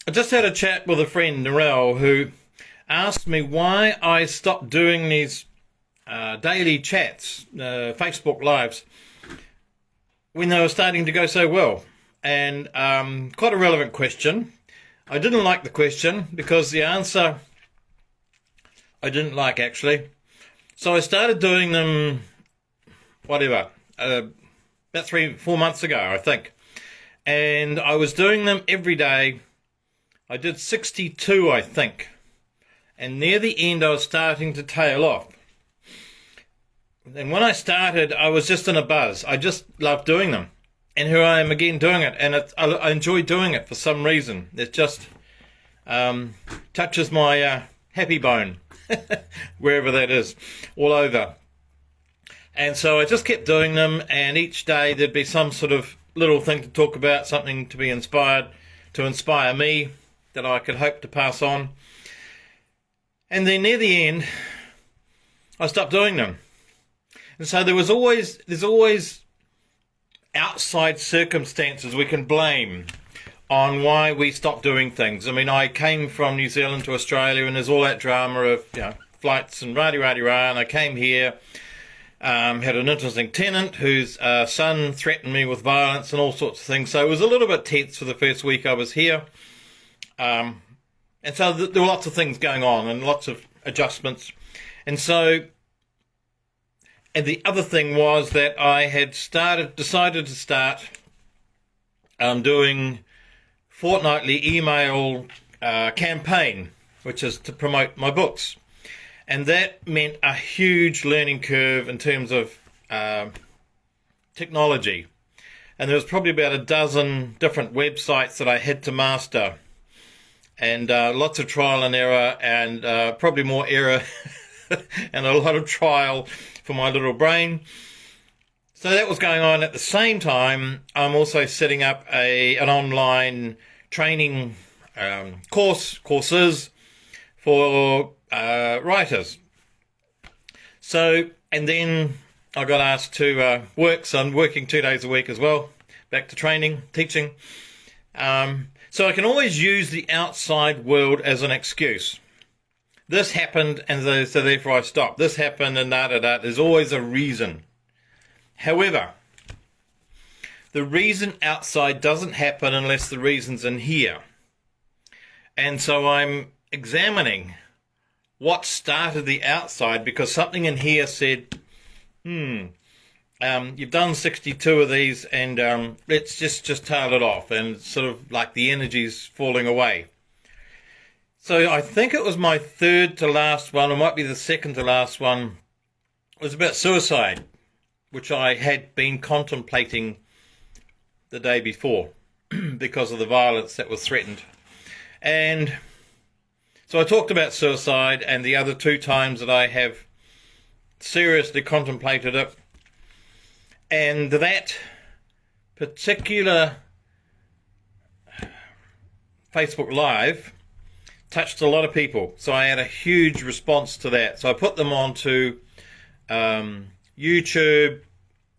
I just had a chat with a friend, Narelle, who asked me why I stopped doing these daily chats, Facebook Lives, when they were starting to go so well. And quite a relevant question. I didn't like the question because the answer I didn't like, actually. So I started doing them, about 3-4 months ago, I think. And I was doing them every day. I did 62, I think. And near the end, I was starting to tail off. And when I started, I was just in a buzz. I just loved doing them. And here I am again doing it. And I enjoy doing it for some reason. It just touches my happy bone, wherever that is, all over. And so I just kept doing them. And each day there'd be some sort of little thing to talk about, something to be inspired, to inspire me, that I could hope to pass on. And then near the end, I stopped doing them. And so there's always outside circumstances we can blame on why we stopped doing things. I mean, I came from New Zealand to Australia, and there's all that drama of flights and rah-de-rah-de-rah, and I came here, had an interesting tenant whose son threatened me with violence and all sorts of things. So it was a little bit tense for the first week I was here. And so there were lots of things going on and lots of adjustments. And the other thing was that I had decided to start doing fortnightly email campaign, which is to promote my books. And that meant a huge learning curve in terms of technology. And there was probably about a dozen different websites that I had to master. And lots of trial and error, and probably more error and a lot of trial for my little brain. So that was going on. At the same time, I'm also setting up an online training courses for writers. So, and then I got asked to work, so I'm working 2 days a week as well, back to training, teaching. So I can always use the outside world as an excuse. This happened, and so therefore I stopped. This happened, and da-da-da. There's always a reason. However, the reason outside doesn't happen unless the reason's in here. And so I'm examining what started the outside, because something in here said, you've done 62 of these, and let's just tail it off, and it's sort of like the energy's falling away. So I think it was my third to last one, or might be the second to last one. It was about suicide, which I had been contemplating the day before because of the violence that was threatened. And so I talked about suicide, and the other 2 times that I have seriously contemplated it. And that particular Facebook Live touched a lot of people. So I had a huge response to that. So I put them onto YouTube,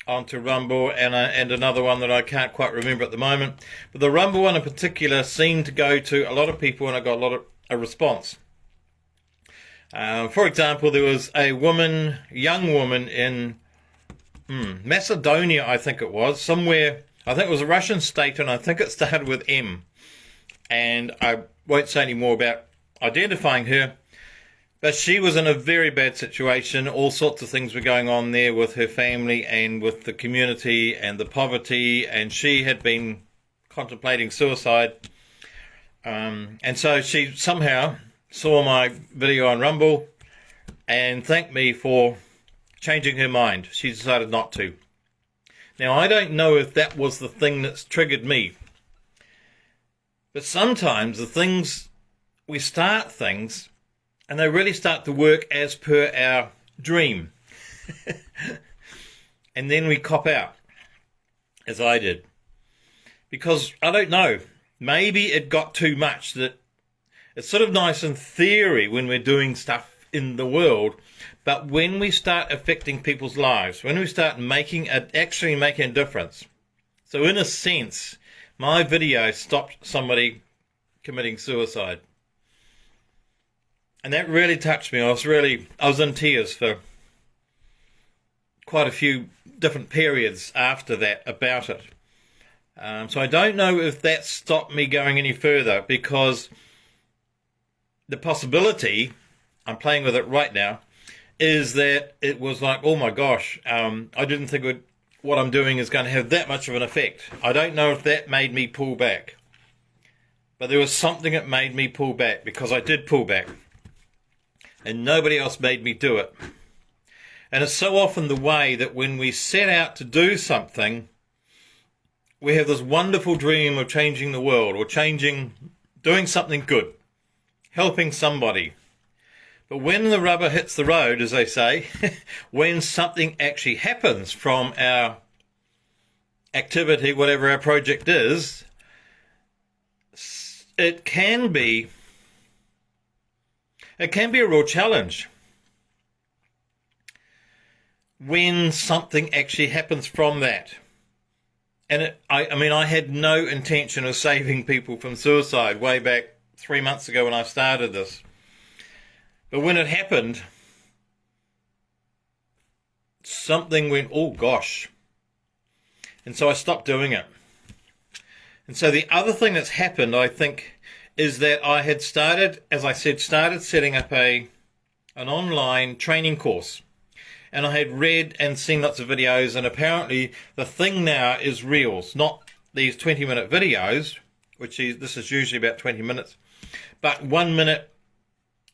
onto Rumble, and another one that I can't quite remember at the moment. But the Rumble one in particular seemed to go to a lot of people, and I got a response. For example, there was a young woman in Macedonia, I think it was, somewhere. I think it was a Russian state, and I think it started with M. And I won't say any more about identifying her, but she was in a very bad situation. All sorts of things were going on there with her family and with the community and the poverty, and she had been contemplating suicide. And so she somehow saw my video on Rumble and thanked me for changing her mind. She decided not to. Now, I don't know if that was the thing that's triggered me. But sometimes we start things, and they really start to work as per our dream. And then we cop out, as I did. Because, I don't know, maybe it got too much. That it's sort of nice in theory when we're doing stuff in the world, but when we start affecting people's lives, when we start actually making a difference. So in a sense, my video stopped somebody committing suicide. And that really touched me. I was in tears for quite a few different periods after that about it. So I don't know if that stopped me going any further, because the possibility, I'm playing with it right now, is that it was like, oh my gosh, I didn't think what I'm doing is going to have that much of an effect. I don't know if that made me pull back. But there was something that made me pull back, because I did pull back. And nobody else made me do it. And it's so often the way that when we set out to do something, we have this wonderful dream of changing the world, or doing something good, helping somebody. But when the rubber hits the road, as they say, when something actually happens from our activity, whatever our project is, it can be a real challenge when something actually happens from that. And I had no intention of saving people from suicide way back 3 months ago when I started this. But when it happened, something went, oh gosh. And so I stopped doing it. And so the other thing that's happened, I think, is that I had started setting up an online training course. And I had read and seen lots of videos, and apparently the thing now is Reels, not these 20-minute videos, this is usually about 20 minutes, but 1 minute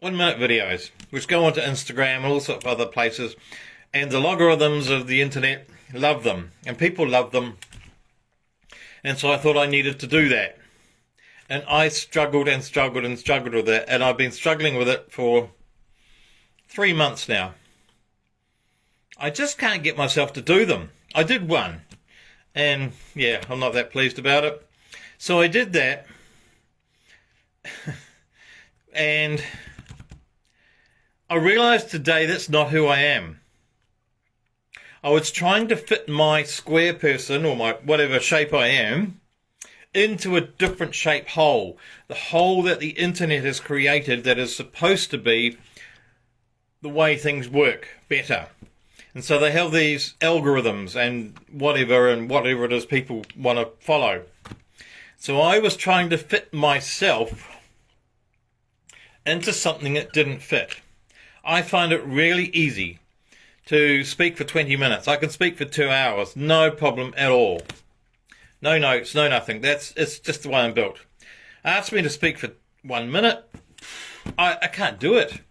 videos, which go onto Instagram and all sorts of other places. And the logarithms of the internet love them, and people love them. And so I thought I needed to do that. And I struggled with that, and I've been struggling with it for 3 months now. I just can't get myself to do them. I did one, and yeah, I'm not that pleased about it. So I did that, and I realised today that's not who I am. I was trying to fit my square person, or my whatever shape I am, into a different shape hole. The hole that the internet has created that is supposed to be the way things work better. And so they have these algorithms and whatever it is people want to follow. So I was trying to fit myself into something that didn't fit. I find it really easy to speak for 20 minutes. I can speak for 2 hours, no problem at all. No notes, no nothing. It's just the way I'm built. Ask me to speak for 1 minute, I can't do it.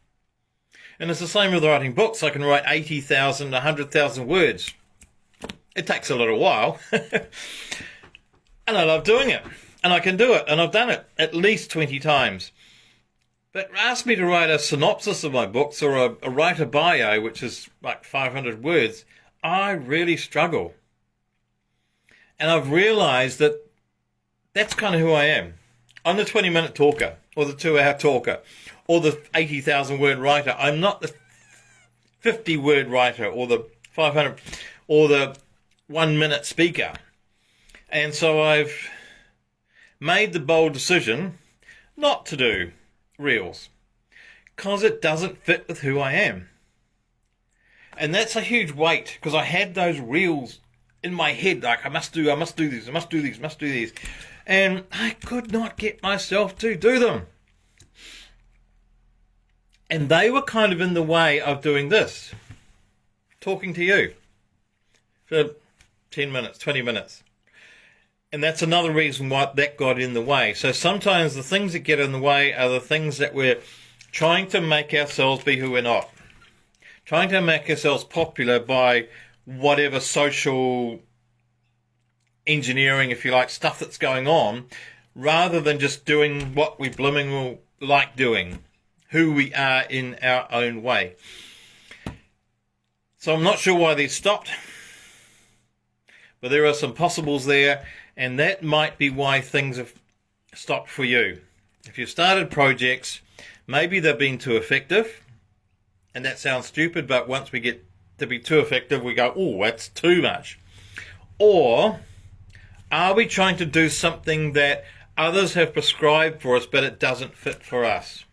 And it's the same with writing books. I can write 80,000, 100,000 words. It takes a little while. And I love doing it. And I can do it. And I've done it at least 20 times. But ask me to write a synopsis of my books, or a writer bio, which is like 500 words, I really struggle. And I've realised that that's kind of who I am. I'm the 20-minute talker, or the 2-hour talker, or the 80,000 word writer. I'm not the 50-word writer, or the 500, or the 1-minute speaker. And so I've made the bold decision not to do Reels, because it doesn't fit with who I am. And that's a huge weight, because I had those Reels in my head, like I must do these. And I could not get myself to do them. And they were kind of in the way of doing this, talking to you for 10 minutes, 20 minutes. And that's another reason why that got in the way. So sometimes the things that get in the way are the things that we're trying to make ourselves be who we're not. Trying to make ourselves popular by whatever social engineering, if you like, stuff that's going on, rather than just doing what we blooming like doing, who we are in our own way. So I'm not sure why these stopped, but there are some possibles there, and that might be why things have stopped for you. If you've started projects, maybe they've been too effective, and that sounds stupid, but once we get to be too effective, we go, oh, that's too much. Or are we trying to do something that others have prescribed for us, but it doesn't fit for us.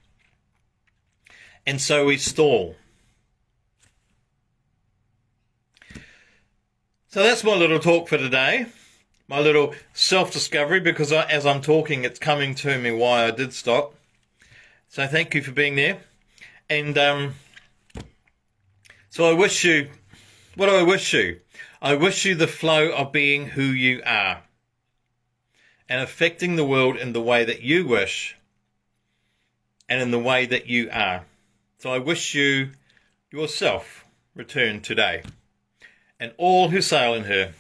And so we stall. So that's my little talk for today. My little self-discovery, because as I'm talking, it's coming to me why I did stop. So thank you for being there. And so I wish you, what do I wish you? I wish you the flow of being who you are and affecting the world in the way that you wish and in the way that you are. So I wish you yourself return today, and all who sail in her.